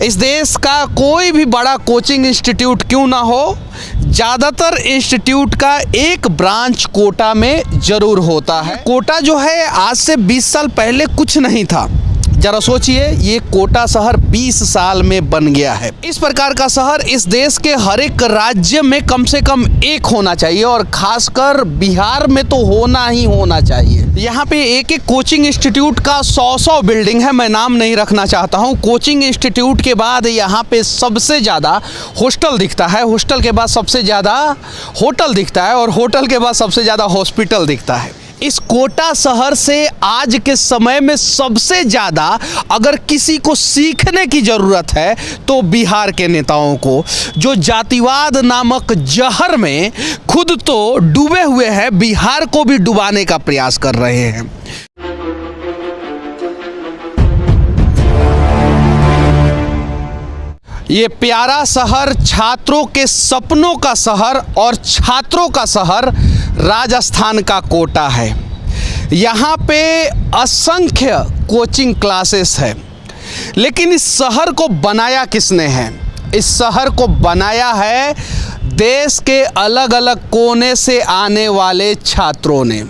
इस देश का कोई भी बड़ा कोचिंग इंस्टीट्यूट क्यों ना हो, ज़्यादातर इंस्टीट्यूट का एक ब्रांच कोटा में ज़रूर होता है। कोटा जो है आज से 20 साल पहले कुछ नहीं था। जरा सोचिए, ये कोटा शहर 20 साल में बन गया है। इस प्रकार का शहर इस देश के हर एक राज्य में कम से कम एक होना चाहिए और खासकर बिहार में तो होना ही होना चाहिए। यहाँ पे एक एक कोचिंग इंस्टीट्यूट का 100 बिल्डिंग है। मैं नाम नहीं रखना चाहता हूँ। कोचिंग इंस्टीट्यूट के बाद यहाँ पे सबसे ज़्यादा हॉस्टल दिखता है, हॉस्टल के बाद सबसे ज़्यादा होटल दिखता है और होटल के बाद सबसे ज़्यादा हॉस्पिटल दिखता है। इस कोटा शहर से आज के समय में सबसे ज़्यादा अगर किसी को सीखने की ज़रूरत है तो बिहार के नेताओं को, जो जातिवाद नामक जहर में खुद तो डूबे हुए हैं, बिहार को भी डुबाने का प्रयास कर रहे हैं। ये प्यारा शहर, छात्रों के सपनों का शहर और छात्रों का शहर राजस्थान का कोटा है। यहाँ पे असंख्य कोचिंग क्लासेस है, लेकिन इस शहर को बनाया किसने है? इस शहर को बनाया है देश के अलग अलग कोने से आने वाले छात्रों ने।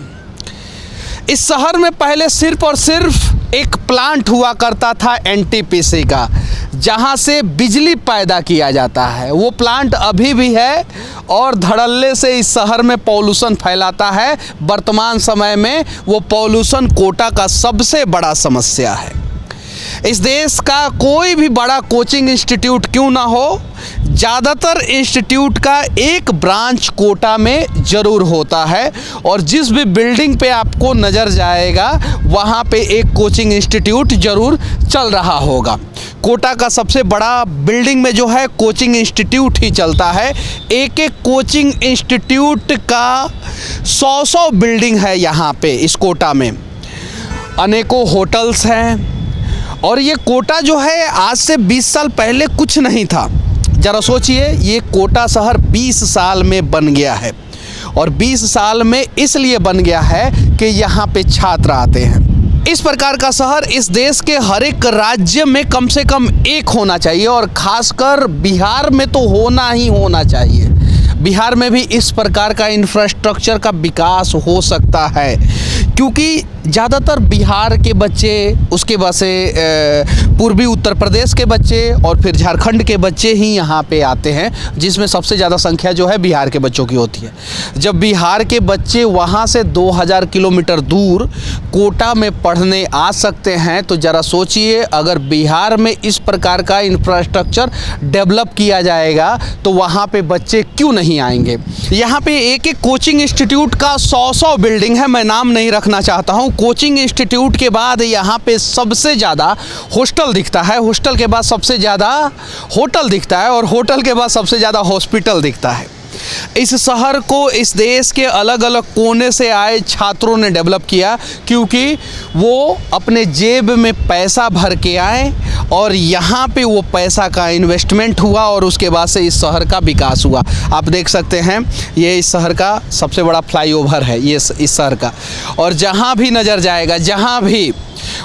इस शहर में पहले सिर्फ और सिर्फ एक प्लांट हुआ करता था एनटीपीसी का, जहां से बिजली पैदा किया जाता है। वो प्लांट अभी भी है और धड़ल्ले से इस शहर में पॉल्यूशन फैलाता है। वर्तमान समय में वो पॉल्यूशन कोटा का सबसे बड़ा समस्या है। इस देश का कोई भी बड़ा कोचिंग इंस्टीट्यूट क्यों ना हो, ज़्यादातर इंस्टीट्यूट का एक ब्रांच कोटा में ज़रूर होता है और जिस भी बिल्डिंग पे आपको नज़र जाएगा वहाँ पे एक कोचिंग इंस्टीट्यूट ज़रूर चल रहा होगा। कोटा का सबसे बड़ा बिल्डिंग में जो है कोचिंग इंस्टीट्यूट ही चलता है। एक एक कोचिंग इंस्टीट्यूट का 100 बिल्डिंग है यहाँ पे इस कोटा में। अनेकों होटल्स हैं और ये कोटा जो है आज से 20 साल पहले कुछ नहीं था। जरा सोचिए, ये कोटा शहर 20 साल में बन गया है और 20 साल में इसलिए बन गया है कि यहाँ पे छात्र आते हैं। इस प्रकार का शहर इस देश के हर एक राज्य में कम से कम एक होना चाहिए और खासकर बिहार में तो होना ही होना चाहिए। बिहार में भी इस प्रकार का इंफ्रास्ट्रक्चर का विकास हो सकता है, क्योंकि ज़्यादातर बिहार के बच्चे, उसके बाद से पूर्वी उत्तर प्रदेश के बच्चे और फिर झारखंड के बच्चे ही यहाँ पे आते हैं, जिसमें सबसे ज़्यादा संख्या जो है बिहार के बच्चों की होती है। जब बिहार के बच्चे वहाँ से 2000 किलोमीटर दूर कोटा में पढ़ने आ सकते हैं तो ज़रा सोचिए, अगर बिहार में इस प्रकार का इंफ्रास्ट्रक्चर डेवलप किया जाएगा तो वहाँ पे बच्चे क्यों नहीं आएंगे। यहाँ पे एक एक कोचिंग इंस्टीट्यूट का 100 बिल्डिंग है। मैं नाम नहीं रखना चाहता हूँ। कोचिंग इंस्टीट्यूट के बाद यहाँ पे सबसे ज़्यादा हॉस्टल दिखता है, हॉस्टल के बाद सबसे ज़्यादा होटल दिखता है और होटल के बाद सबसे ज़्यादा हॉस्पिटल दिखता है। इस शहर को इस देश के अलग अलग कोने से आए छात्रों ने डेवलप किया, क्योंकि वो अपने जेब में पैसा भर के आए और यहाँ पे वो पैसा का इन्वेस्टमेंट हुआ और उसके बाद से इस शहर का विकास हुआ। आप देख सकते हैं, ये इस शहर का सबसे बड़ा फ्लाईओवर है ये इस शहर का, और जहाँ भी नज़र जाएगा, जहाँ भी,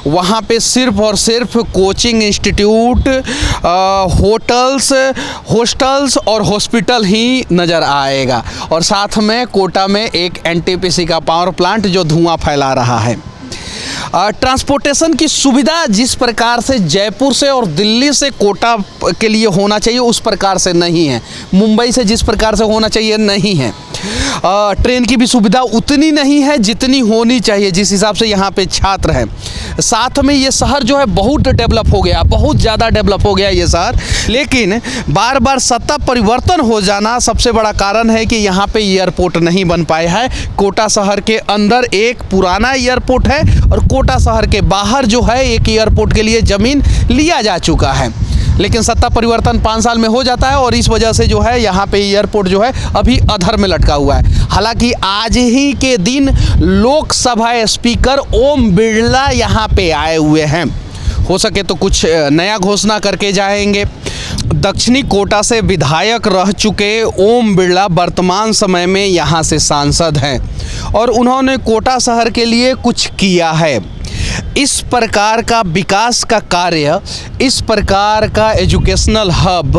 वहाँ पे सिर्फ और सिर्फ कोचिंग इंस्टीट्यूट, होटल्स, हॉस्टल्स और हॉस्पिटल ही नज़र आएगा। और साथ में कोटा में एक एनटीपीसी का पावर प्लांट जो धुआं फैला रहा है। ट्रांसपोर्टेशन की सुविधा जिस प्रकार से जयपुर से और दिल्ली से कोटा के लिए होना चाहिए उस प्रकार से नहीं है। मुंबई से जिस प्रकार से होना चाहिए नहीं है। ट्रेन की भी सुविधा उतनी नहीं है जितनी होनी चाहिए, जिस हिसाब से यहाँ पे छात्र हैं। साथ में ये शहर जो है बहुत डेवलप हो गया, बहुत ज़्यादा डेवलप हो गया ये शहर, लेकिन बार बार सत्ता परिवर्तन हो जाना सबसे बड़ा कारण है कि यहाँ पे एयरपोर्ट नहीं बन पाया है। कोटा शहर के अंदर एक पुराना एयरपोर्ट है और कोटा शहर के बाहर जो है एक एयरपोर्ट के लिए ज़मीन लिया जा चुका है, लेकिन सत्ता परिवर्तन 5 साल में हो जाता है और इस वजह से जो है यहाँ पे एयरपोर्ट जो है अभी अधर में लटका हुआ है। हालांकि आज ही के दिन लोकसभा स्पीकर ओम बिरला यहाँ पे आए हुए हैं। हो सके तो कुछ नया घोषणा करके जाएंगे। दक्षिणी कोटा से विधायक रह चुके ओम बिरला वर्तमान समय में यहाँ से सांसद हैं और उन्होंने कोटा शहर के लिए कुछ किया है। इस प्रकार का विकास का कार्य, इस प्रकार का एजुकेशनल हब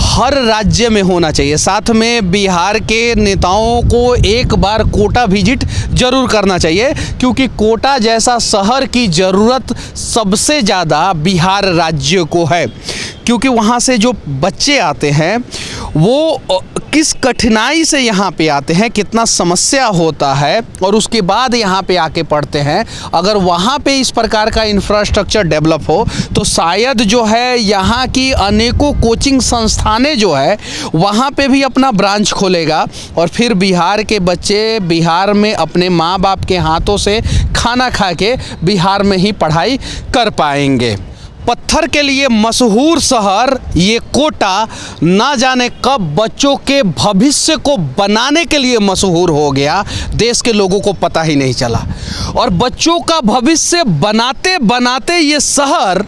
हर राज्य में होना चाहिए। साथ में बिहार के नेताओं को एक बार कोटा विजिट जरूर करना चाहिए, क्योंकि कोटा जैसा शहर की ज़रूरत सबसे ज़्यादा बिहार राज्य को है। क्योंकि वहाँ से जो बच्चे आते हैं वो किस कठिनाई से यहाँ पे आते हैं, कितना समस्या होता है, और उसके बाद यहाँ पे आके पढ़ते हैं। अगर वहाँ पे इस प्रकार का इंफ्रास्ट्रक्चर डेवलप हो तो शायद जो है यहाँ की अनेकों कोचिंग संस्थानें जो है वहाँ पे भी अपना ब्रांच खोलेगा, और फिर बिहार के बच्चे बिहार में अपने माँ बाप के हाथों से खाना खा के बिहार में ही पढ़ाई कर पाएंगे। पत्थर के लिए मशहूर शहर ये कोटा ना जाने कब बच्चों के भविष्य को बनाने के लिए मशहूर हो गया, देश के लोगों को पता ही नहीं चला। और बच्चों का भविष्य बनाते बनाते ये शहर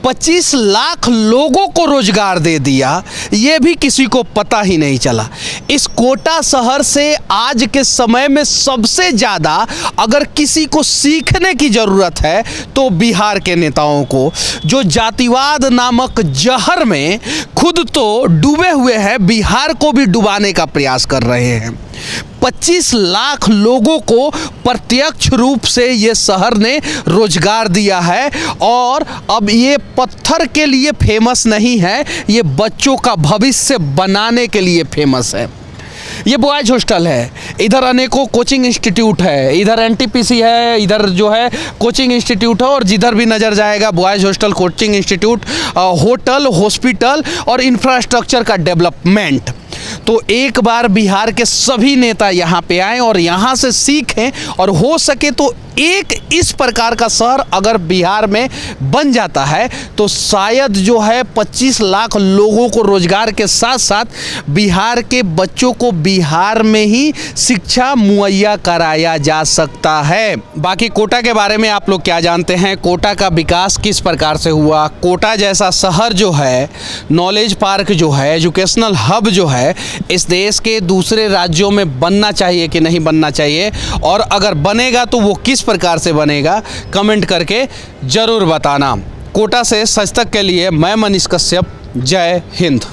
25 लाख लोगों को रोजगार दे दिया, ये भी किसी को पता ही नहीं चला। इस कोटा शहर से आज के समय में सबसे ज़्यादा अगर किसी को सीखने की ज़रूरत है तो बिहार के नेताओं को, जो जातिवाद नामक जहर में खुद तो डूबे हुए हैं, बिहार को भी डुबाने का प्रयास कर रहे हैं। 25 लाख लोगों को प्रत्यक्ष रूप से ये शहर ने रोजगार दिया है, और अब ये पत्थर के लिए फेमस नहीं है, ये बच्चों का भविष्य बनाने के लिए फेमस है। ये बॉयज हॉस्टल है, इधर अनेकों कोचिंग इंस्टीट्यूट है, इधर एनटीपीसी है, इधर जो है कोचिंग इंस्टीट्यूट है, और जिधर भी नज़र जाएगा boys hostel, coaching institute, hotel, hospital और इंफ्रास्ट्रक्चर का डेवलपमेंट। तो एक बार बिहार के सभी नेता यहाँ पे आएँ और यहाँ से सीखें, और हो सके तो एक इस प्रकार का शहर अगर बिहार में बन जाता है तो शायद जो है 25 लाख लोगों को रोजगार के साथ साथ बिहार के बच्चों को बिहार में ही शिक्षा मुहैया कराया जा सकता है। बाकी कोटा के बारे में आप लोग क्या जानते हैं? कोटा का विकास किस प्रकार से हुआ? कोटा जैसा शहर जो है, नॉलेज पार्क जो है, एजुकेशनल हब जो है, इस देश के दूसरे राज्यों में बनना चाहिए कि नहीं बनना चाहिए, और अगर बनेगा तो वो किस प्रकार से बनेगा, कमेंट करके जरूर बताना। कोटा से सच तक के लिए मैं मनीष कश्यप, जय हिंद।